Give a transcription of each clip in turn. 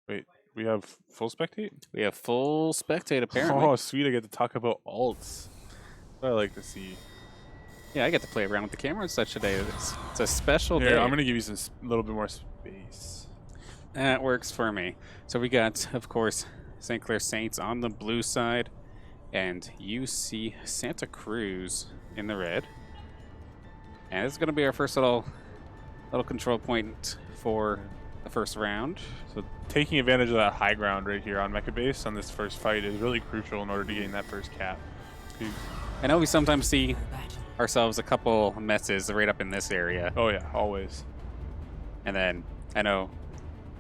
Wait, we have full spectate? We have full spectate apparently. Oh, sweet! I get to talk about alts. What I like to see. Yeah, I get to play around with the camera and such today. It's a special day. I'm gonna give you some little bit more space. That works for me. So we got, of course, St. Clair Saints on the blue side, and UC Santa Cruz in the red. And this is gonna be our first little control point for the first round. So taking advantage of that high ground right here on Mecha Base on this first fight is really crucial in order to gain that first cap. I know we sometimes see ourselves a couple messes right up in this area. Oh yeah, always. And then I know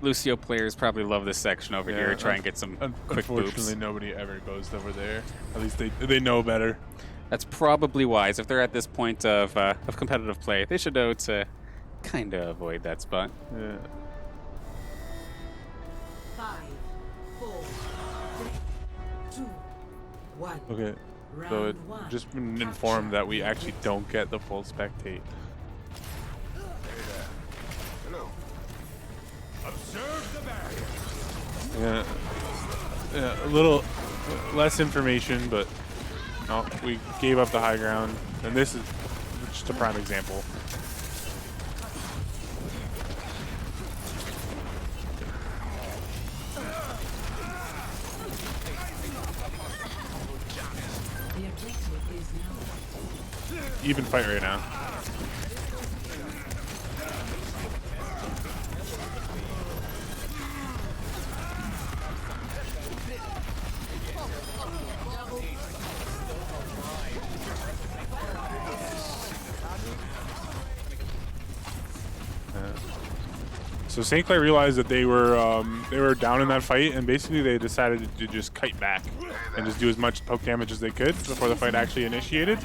Lucio players probably love this section over here, try and get some quick boops. Unfortunately, nobody ever goes over there. At least they know better. That's probably wise. If they're at this point of competitive play, they should know to kind of avoid that spot. Yeah. 5, 4, 3, 2, 1. Okay. So it just been informed that we actually don't get the full spectate. Yeah, a little less information, but no, we gave up the high ground, and this is just a prime example. Even fight right now. So St. Clair realized that they were down in that fight, and basically they decided to just kite back and just do as much poke damage as they could before the fight actually initiated,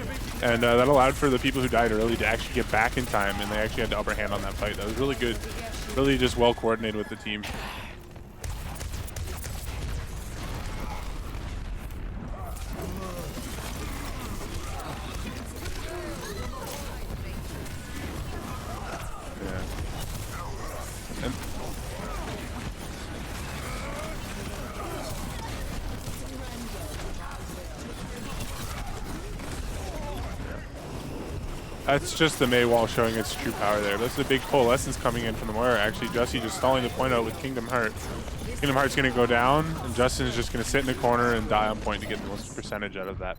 and that allowed for the people who died early to actually get back in time, and they actually had the upper hand on that fight. That was really good, really just well coordinated with the team. That's just the Maywall showing its true power there. That's the big coalescence coming in from the Moira. Actually, Jussie just stalling the point out with Kingdom Heart. Kingdom Heart's going to go down, and Justin's just going to sit in the corner and die on point to get the most percentage out of that.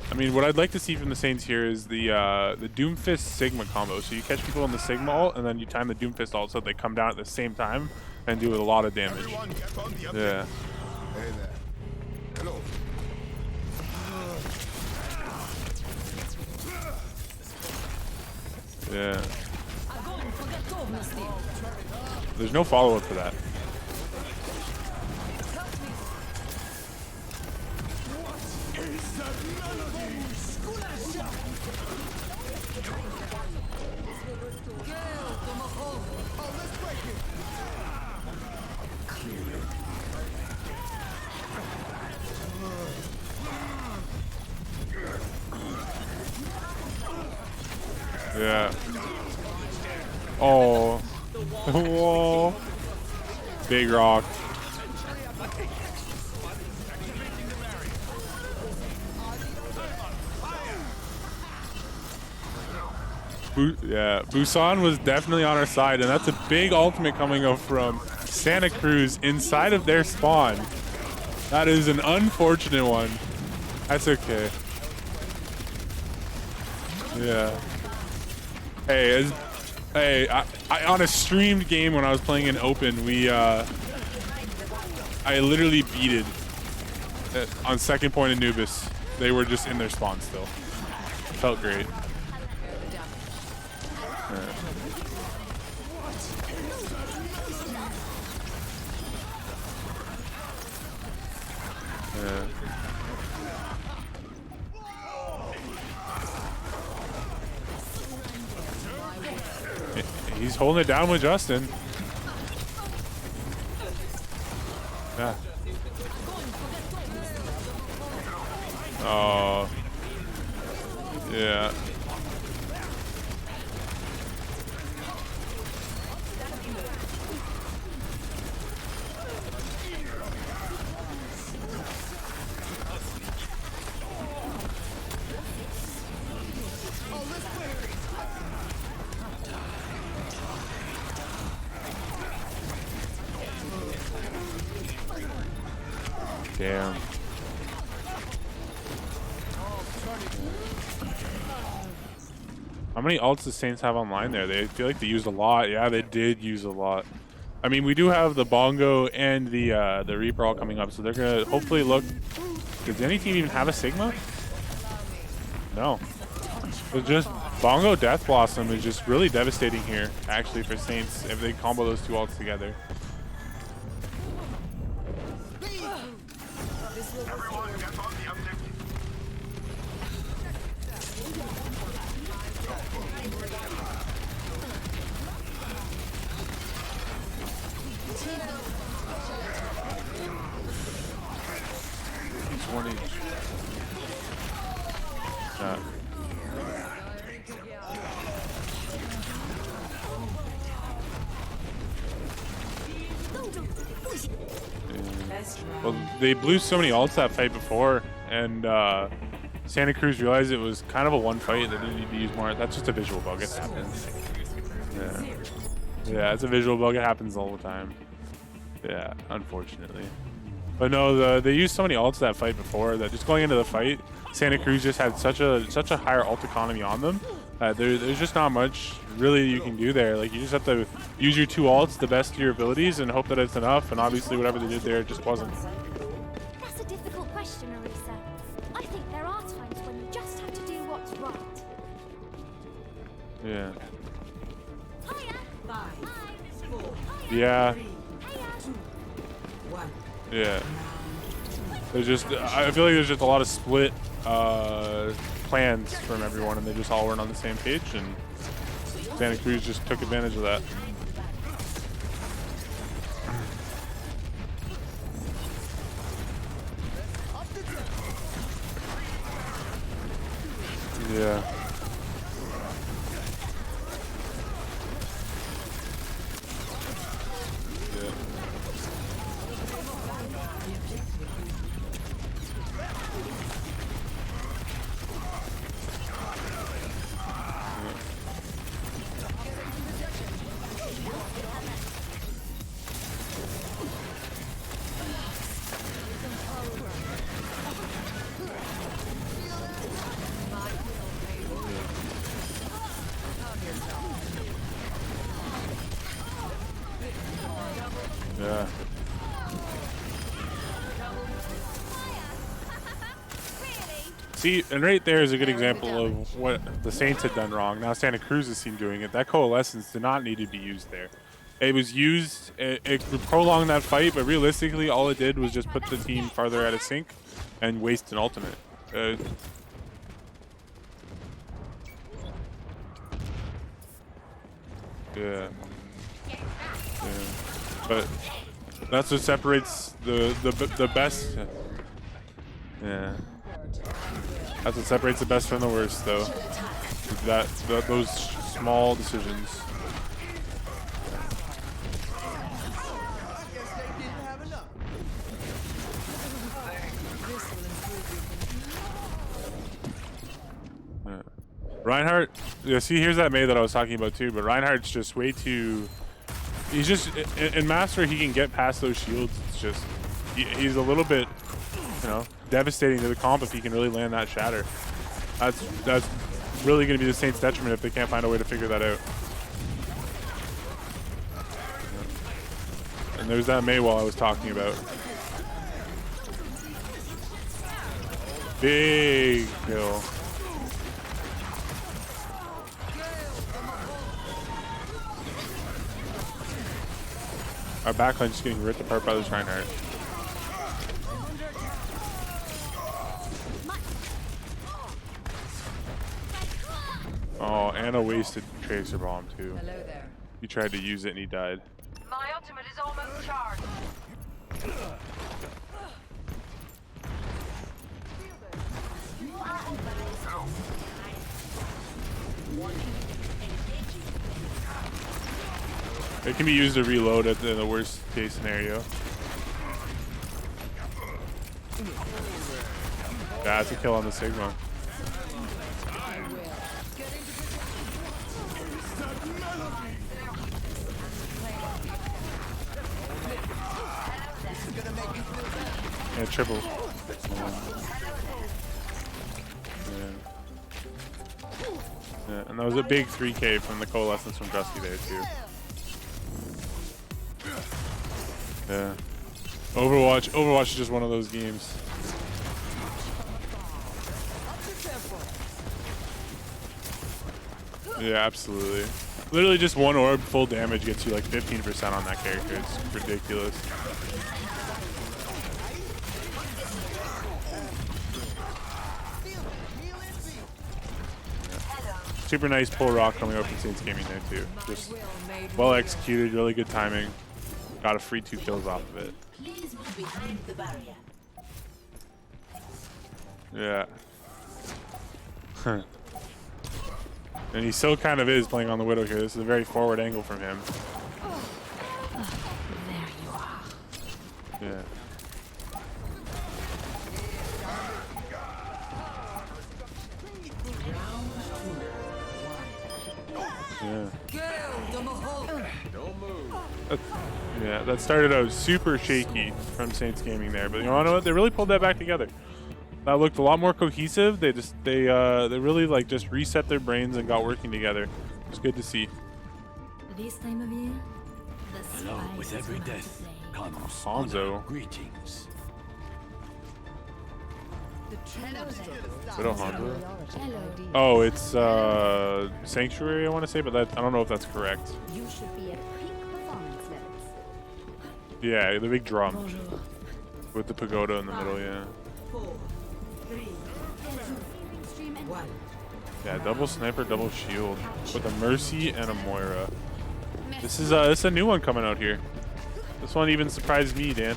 I mean, what I'd like to see from the Saints here is the Doomfist Sigma combo. So you catch people on the Sigma ult, and then you time the Doomfist ult so they come down at the same time and do a lot of damage. Yeah. Yeah. There's no follow-up for that. Yeah. Oh. Whoa. Big rock. Yeah, Busan was definitely on our side, and that's a big ultimate coming up from Santa Cruz inside of their spawn. That is an unfortunate one. That's okay. Yeah. Hey, I on a streamed game when I was playing in Open, I literally beat it on second point Anubis. They were just in their spawn still. Felt great. He's holding it down with Justin. Yeah, Oh. Yeah. Damn. How many ults does Saints have online there? They feel like they used a lot. Yeah, they did use a lot. I mean, we do have the Bongo and the Reaper all coming up, so they're gonna hopefully look. Does any team even have a Sigma? No. It's just Bongo Death Blossom is just really devastating here, actually, for Saints if they combo those two ults together. One each. Well, they blew so many ults that fight before, and Santa Cruz realized it was kind of a one fight. They didn't need to use more. That's just a visual bug. It happens. Yeah, it's a visual bug. It happens all the time. Yeah, unfortunately. But no, they used so many ults that fight before that just going into the fight, Santa Cruz just had such a higher ult economy on them. There's just not much really you can do there. Like, you just have to use your two ults the best of your abilities and hope that it's enough. And obviously, whatever they did there just wasn't. That's a difficult question, Arisa. I think there are times when you just have to do what's right. Yeah. Hiya. 5, 4, Yeah. 3, 2, 1. Yeah. There's just, I feel like there's just a lot of split plans from everyone, and they just all weren't on the same page, and Santa Cruz just took advantage of that. Yeah. Yeah. See, and right there is a good example of what the Saints had done wrong. Now Santa Cruz is seen doing it. That coalescence did not need to be used there. It was used, it prolonged that fight, but realistically, all it did was just put the team farther out of sync and waste an ultimate. Yeah. But that's what separates the best. Yeah. That's what separates the best from the worst, though. Those small decisions. Yeah. Reinhardt, yeah, see, here's that Mei that I was talking about too, but Reinhardt's just way too... He's just... In Master, he can get past those shields. It's just... He's a little bit, you know, devastating to the comp if he can really land that shatter. That's really going to be the Saints' detriment if they can't find a way to figure that out. And there's that Mei wall I was talking about. Big kill. Our backline just getting ripped apart by this Reinhardt. Oh, and a wasted Tracer Bomb too. Hello there. He tried to use it and he died. My ultimate is almost charged. It can be used to reload at the worst case scenario. Yeah, that's a kill on the Sigma. Yeah, triple. Yeah, and that was a big 3K from the coalescence from Dusty there too. Yeah. Overwatch is just one of those games. Yeah, absolutely. Literally just one orb full damage gets you like 15% on that character. It's ridiculous. Super nice pull rock coming up from Saints Gaming there too. Just well executed, really good timing. Got a free 2 kills off of it. Yeah. And he still kind of is playing on the Widow here. This is a very forward angle from him. There you are. Yeah. Yeah. Yeah, that started out super shaky from Saints Gaming there, but you know what? They really pulled that back together. That looked a lot more cohesive. They really like just reset their brains and got working together. It's good to see. This time of year, the Along with spice every will have death to play. comes Hanzo. honor. Greetings. Widow Hanzo? Hello. Oh, it's Sanctuary, I want to say, but I don't know if that's correct. You should be at peak performance levels. Yeah, the big drum Bonjour. with the pagoda in the middle. Yeah. 4, 3, Extreme and 1. Yeah, double sniper, double shield with a Mercy and a Moira. This is a new one coming out here. This one even surprised me, Dan.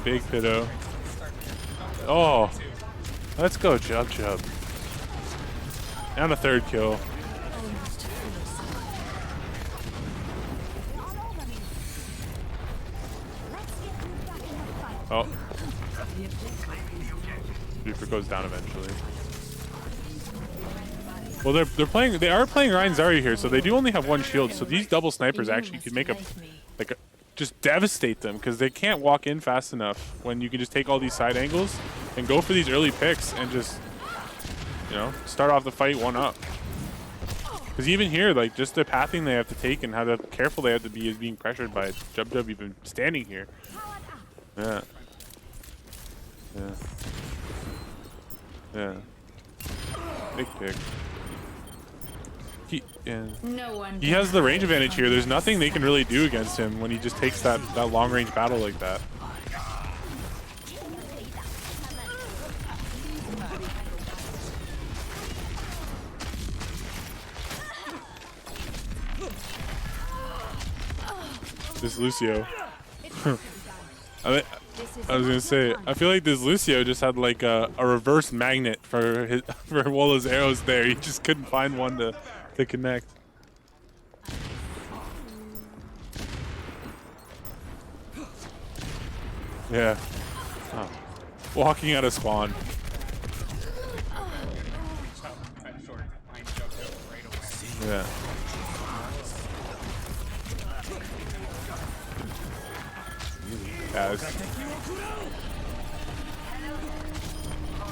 Big Piddo. Oh, let's go, Jub Jub. And a 3rd kill. Oh. Reaper goes down eventually. Well, they are playing Ryan Zari here, so they do only have 1 shield. So these double snipers actually could make just devastate them because they can't walk in fast enough when you can just take all these side angles and go for these early picks and just, you know, start off the fight 1 up. Because even here, like, just the pathing they have to take and how careful they have to be is being pressured by Jub Jub even standing here. Yeah. Yeah. Yeah. Big pick. He has the range advantage here. There's nothing they can really do against him when he just takes that long range battle like that. This Lucio. I was gonna say, I feel like this Lucio just had like a reverse magnet for Wola's arrows there. He just couldn't find one to connect. Yeah. Oh. Walking out of spawn. Yeah. Yeah,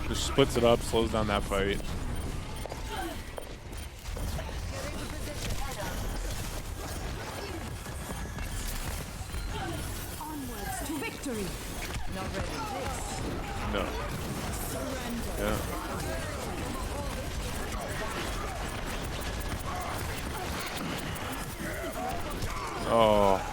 just splits it up, slows down that fight. Onwards to victory. Not ready. No. Yeah. Oh.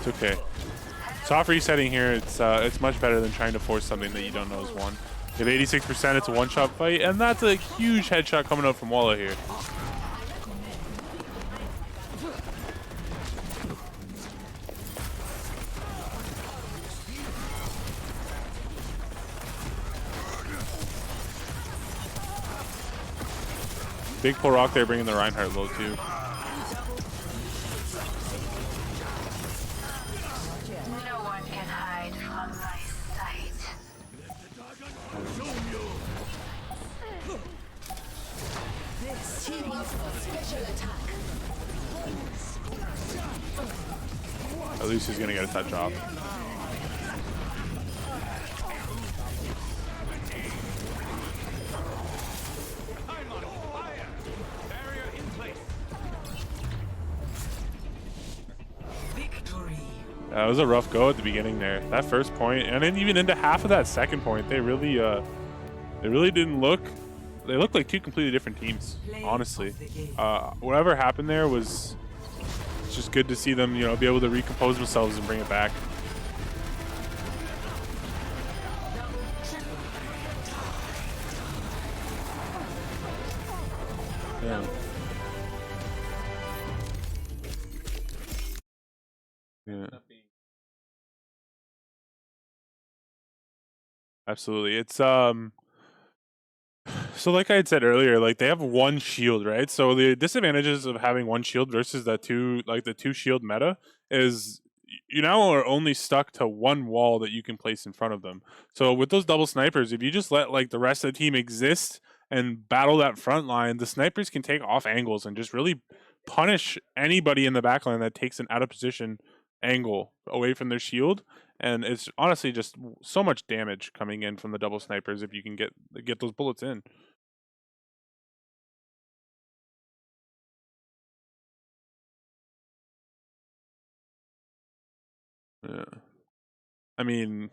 It's okay. Soft resetting here, it's much better than trying to force something that you don't know is won. You have 86%, it's a one-shot fight, and that's a huge headshot coming out from Walla here. Big pull rock there, bringing the Reinhardt low too. No one can hide from my sight. At least he's gonna get a touch off. It was a rough go at the beginning there. That first point, and then even into half of that second point, they really didn't look. They looked like two completely different teams, honestly. Whatever happened there was it's just good to see them, you know, be able to recompose themselves and bring it back. Yeah. Yeah. Absolutely. It's so like I had said earlier, like they have one shield, right? So the disadvantages of having one shield versus the two shield meta is you now are only stuck to one wall that you can place in front of them. So with those double snipers, if you just let like the rest of the team exist and battle that front line, the snipers can take off angles and just really punish anybody in the back line that takes an out of position angle away from their shield. And it's honestly just so much damage coming in from the double snipers if you can get those bullets in. Yeah. I mean,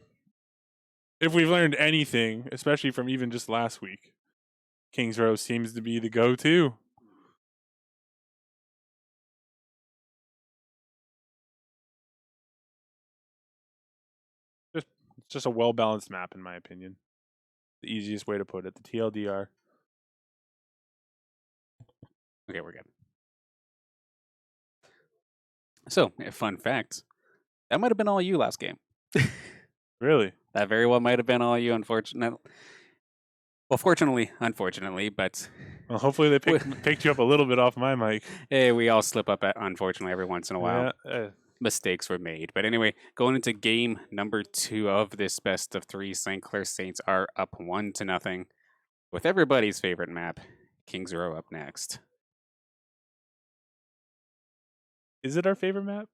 if we've learned anything, especially from even just last week, King's Row seems to be the go-to. It's just a well-balanced map, in my opinion. The easiest way to put it, the TLDR. Okay, we're good. So, a fun fact. That might have been all you last game. Really? That very well might have been all you, unfortunately. Well, fortunately, unfortunately, but... Well, hopefully they picked you up a little bit off my mic. Hey, we all slip up, unfortunately, every once in a while. Yeah. Mistakes were made. But anyway, going into game number 2 of this best of 3, St. Clair Saints are up 1-0 with everybody's favorite map, King's Row, up next. Is it our favorite map?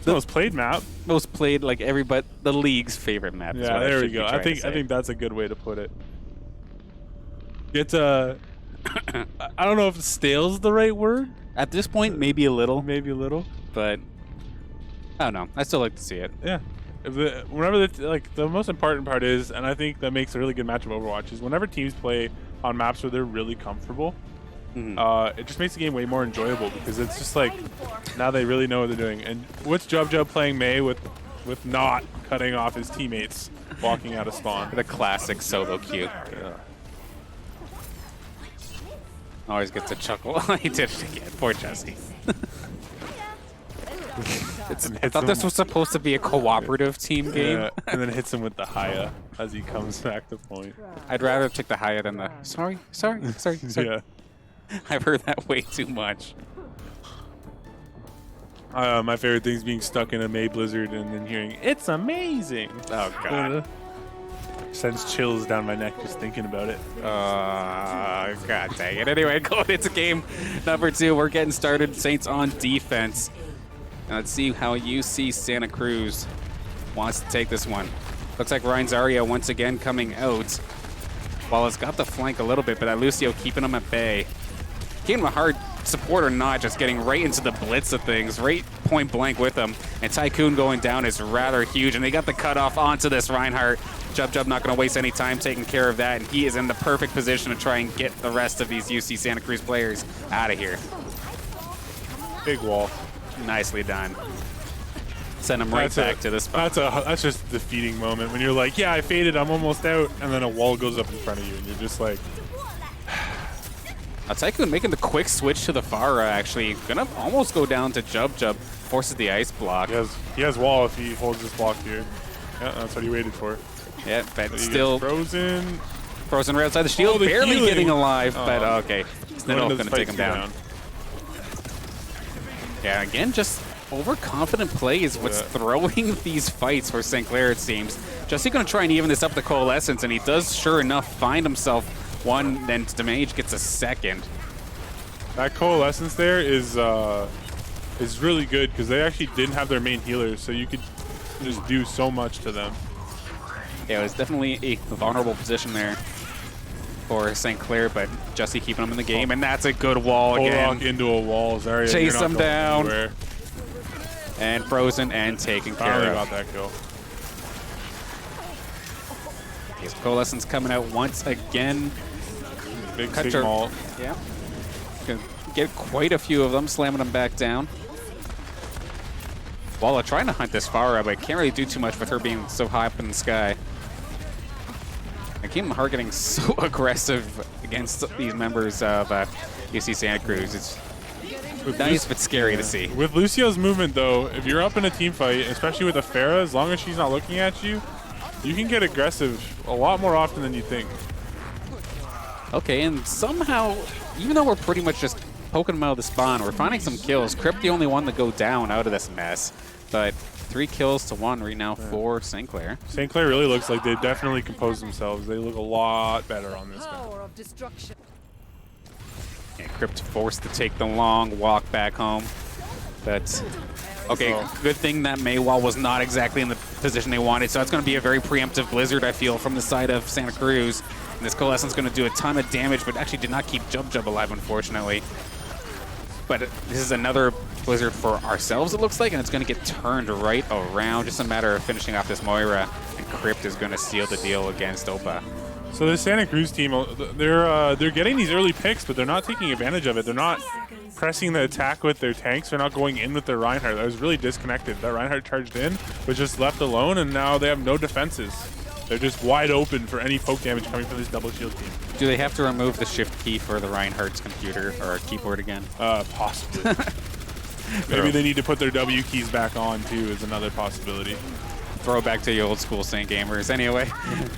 The most played map. Most played, like everybody, the league's favorite map. Yeah, there we go. I think that's a good way to put it. It's I don't know if stale's the right word. At this point, maybe a little. Maybe a little. But I don't know. I still like to see it. Yeah. Whenever the most important part is, and I think that makes a really good match of Overwatch, is whenever teams play on maps where they're really comfortable, it just makes the game way more enjoyable because it's just like now they really know what they're doing. And what's Jub playing Mei with not cutting off his teammates walking out of spawn? The classic solo queue. Yeah. Always gets a chuckle. He did it again. Poor Jesse. I thought this was supposed to be a cooperative team game. Yeah, and then hits him with the Haya as he comes back to point. I'd rather take the Haya than the sorry. Yeah. I've heard that way too much. My favorite thing is being stuck in a May Blizzard and then hearing, "It's amazing!" Oh, God. Sends chills down my neck just thinking about it. God dang it. Anyway, going into game number 2, we're getting started. Saints on defense. Now let's see how UC Santa Cruz wants to take this one. Looks like Ryan Zarya once again coming out. Walla's got the flank a little bit, but that Lucio keeping him at bay. Keeping him a hard support or not, just getting right into the blitz of things, right point blank with him. And Tycoon going down is rather huge, and they got the cutoff onto this Reinhardt. Jub not going to waste any time taking care of that, and he is in the perfect position to try and get the rest of these UC Santa Cruz players out of here. Big wall. Nicely done. Send him right back to the spot. That's just a defeating moment when you're like, yeah, I faded, I'm almost out, and then a wall goes up in front of you, and you're just like. Tycoon making the quick switch to the Pharah, actually. Gonna almost go down to Jub Jub. Forces the ice block. He has wall if he holds this block here. Yeah, that's what he waited for. Yeah, but still frozen. Frozen right outside the shield, barely getting alive, but okay. Snittle gonna take him down. Yeah, again, just overconfident play is what's throwing these fights for St. Clair, it seems. Jesse gonna try and even this up the Coalescence, and he does, sure enough, find himself one, then Damage gets a second. That Coalescence there is really good because they actually didn't have their main healers, so you could just do so much to them. Yeah, it was definitely a vulnerable position there for St. Clair, but Jesse keeping him in the game, and that's a good wall again. Lock into a wall, Zarya. Chase him down. Anywhere. And frozen and taken care of. Got that kill. His Coalescence coming out once again. Big Sigma. Yeah. Gonna get quite a few of them, slamming them back down. Walla trying to hunt this Pharah, but can't really do too much with her being so high up in the sky. And Kingdom Heart getting so aggressive against these members of UC Santa Cruz. It's nice but scary to see. With Lucio's movement, though, if you're up in a team fight, especially with a Pharah, as long as she's not looking at you, you can get aggressive a lot more often than you think. Okay, and somehow, even though we're pretty much just poking them out of the spawn, we're finding some kills. Crypt the only one to go down out of this mess, but 3 kills to 1 right now for St. Clair. St. Clair really looks like they've definitely composed themselves. They look a lot better on this map. And Crypt forced to take the long walk back home. But, okay, good thing that Maywall was not exactly in the position they wanted, so it's going to be a very preemptive Blizzard, I feel, from the side of Santa Cruz. And this Coalescence is going to do a ton of damage, but actually did not keep Jub Jub alive, unfortunately. But this is another Blizzard for ourselves, it looks like, and it's going to get turned right around. Just a matter of finishing off this Moira, and Crypt is going to seal the deal against Opa. So the Santa Cruz team, they're getting these early picks, but they're not taking advantage of it. They're not pressing the attack with their tanks. They're not going in with their Reinhardt. That was really disconnected. That Reinhardt charged in, was just left alone, and now they have no defenses. They're just wide open for any poke damage coming from this double shield team. Do they have to remove the shift key for the Reinhardt's computer or keyboard again? Possibly. Maybe they need to put their W keys back on too, is another possibility. Throw back to the old school Saint Gamers. Anyway,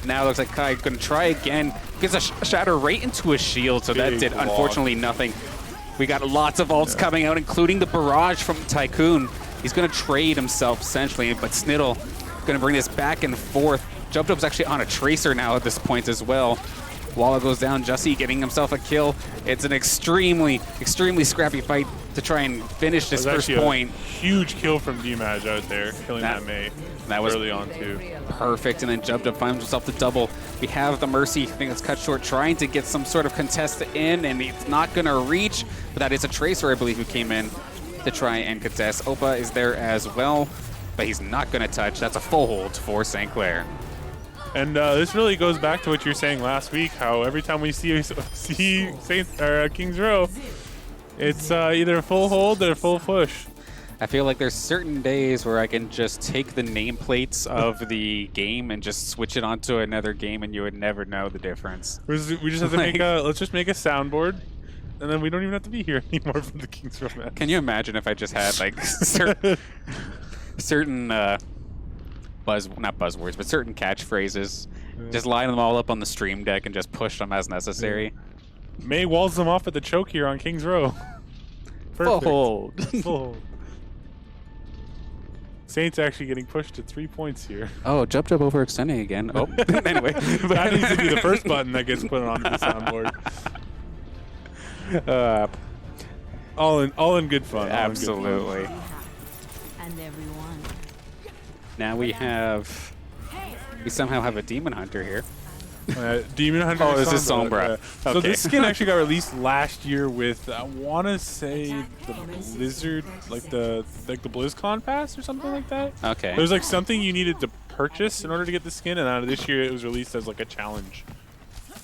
now it looks like Kai going to try again. Gets a shatter right into a shield, so that did unfortunately nothing. We got lots of ults coming out, including the barrage from Tycoon. He's going to trade himself essentially, but Snittle going to bring this back and forth. Jub Jub's actually on a Tracer now at this point as well. Walla goes down, Jussie getting himself a kill. It's an extremely, extremely scrappy fight to try and finish this first point. Huge kill from D-Maj out there, killing that Mei. That was early on too. Perfect, and then Jub Jub finds himself the double. We have the Mercy, I think that's cut short, trying to get some sort of contest in, and it's not gonna reach, but that is a Tracer, I believe, who came in to try and contest. Opa is there as well, but he's not gonna touch. That's a full hold for St. Clair. And this really goes back to what you were saying last week, how every time we see Kings Row, it's either a full hold or a full push. I feel like there's certain days where I can just take the nameplates of the game and just switch it onto another game, and you would never know the difference. We just have to let's just make a soundboard, and then we don't even have to be here anymore for the Kings Row match. Can you imagine if I just had like certain not buzzwords, but certain catchphrases, just line them all up on the stream deck and just push them as necessary. Mei walls them off at the choke here on Kings Row. Perfect. Full hold. Full hold. Saints actually getting pushed to 3 points here. Oh, Jub Jub overextending again. Oh, anyway. That needs to be the first button that gets put on the soundboard. All in good fun. Absolutely. And everyone. Now we somehow have a Demon Hunter here. Demon Hunter. Oh, this is Sombra. Okay. So this skin actually got released last year with, I want to say, the Blizzard, like the BlizzCon pass or something like that. Okay. There's like something you needed to purchase in order to get the skin, and this year it was released as like a challenge.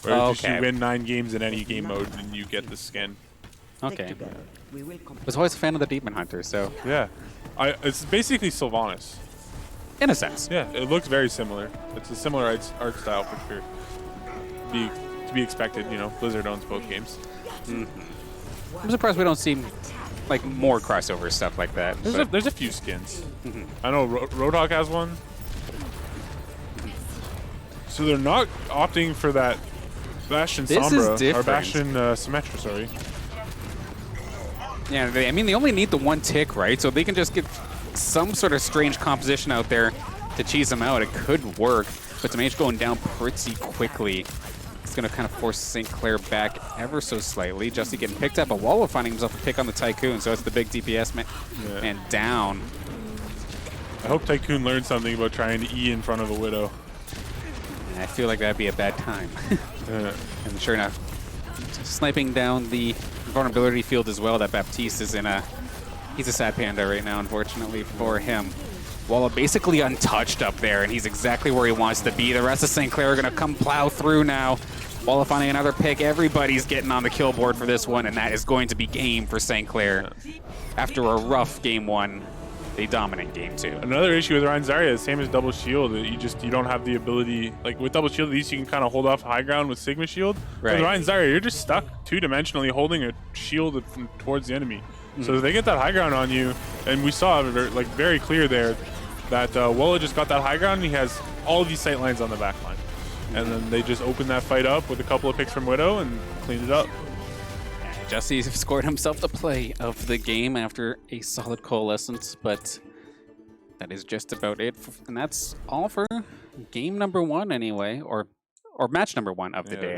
Where just you win 9 games in any game mode and you get the skin. Okay. Was always a fan of the Demon Hunter, so Yeah. It's basically Sylvanas. in a sense. Yeah, it looks very similar. It's a similar art style for sure. To be expected, you know. Blizzard owns both games. I'm surprised we don't see like more crossover stuff like that. There's a few skins. I know Roadhog has one. So they're not opting for that Bastion This is Sombra, or different. Bastion Symmetra, sorry. Yeah, I mean, they only need the one tick, right? So they can just get some sort of strange composition out there to cheese them out. It could work, but the mage going down pretty quickly. It's going to kind of force St. Clair back ever so slightly. Justy getting picked up, but Wallow finding himself a pick on the Tycoon, so it's the big DPS man down. I hope Tycoon learned something about trying to E in front of a Widow. And I feel like that'd be a bad time. And sure enough, sniping down the vulnerability field as well. That Baptiste is he's a sad panda right now, unfortunately for him. Wallow basically untouched up there, and he's exactly where he wants to be. The rest of St. Clair are going to come plow through now. Wallow finding another pick. Everybody's getting on the kill board for this one, and that is going to be game for St. Clair. After a rough game one, they dominate game two. Another issue with Ryan Zarya, same as double shield, you don't have the ability, like with double shield, at least you can kind of hold off high ground with Sigma shield. Right. With Ryan Zarya, you're just stuck two-dimensionally holding a shield towards the enemy. So if they get that high ground on you, and we saw like very clear there that Wallow just got that high ground, and he has all of these sight lines on the back line. And then they just opened that fight up with a couple of picks from Widow and cleaned it up. Justy scored himself the play of the game after a solid coalescence, but that is just about it. And that's all for game number one anyway, or match number one of the day, I